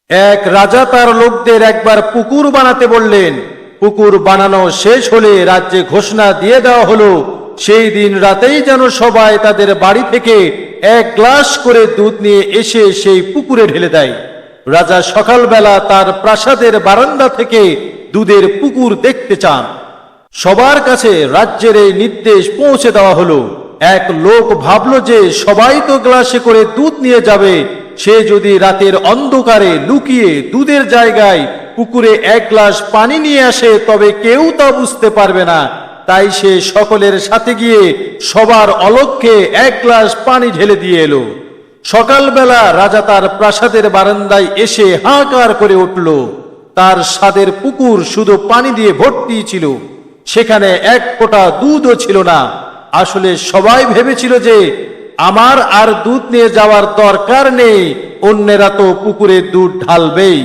এক রাজা তার লোকদের একবার পুকুর বানাতে বললেন। পুকুর বানানো শেষ হলে রাজ্যে ঘোষণা দিয়ে দেওয়া হলো, সেই দিন রাতেই যেন সবাই তাদের বাড়ি থেকে এক গ্লাস করে দুধ নিয়ে এসে সেই পুকুরে ঢেলে দেয়। রাজা সকালবেলা তার প্রাসাদের বারান্দা থেকে দুধের পুকুর দেখতে চান। সবার কাছে রাজ্যের এই নির্দেশ পৌঁছে দেওয়া হলো। এক লোক ভাবল যে সবাই তো গ্লাসে করে দুধ নিয়ে যাবে, সে যদি রাতের অন্ধকারে লুকিয়ে দুধের জায়গায় পুকুরে এক গ্লাস পানি নিয়ে আসে তবে কেউ তা বুঝতে পারবে না। তাই সে সকলের সাথে গিয়ে সবার অলক্ষ্যে এক গ্লাস পানি ঢেলে দিয়ে এলো। সকালবেলা রাজা তার প্রাসাদের বারান্দায় এসে হাহাকার করে উঠল। তার স্বাদের পুকুর শুধু পানি দিয়ে ভর্তি ছিল, সেখানে এক ফোঁটা দুধও ছিল না। আসলে সবাই ভেবেছিল যে আমার আর দুধ নিয়ে যাওয়ার দরকার নেই, অন্যেরা তো পুকুরে দুধ ঢালবেই।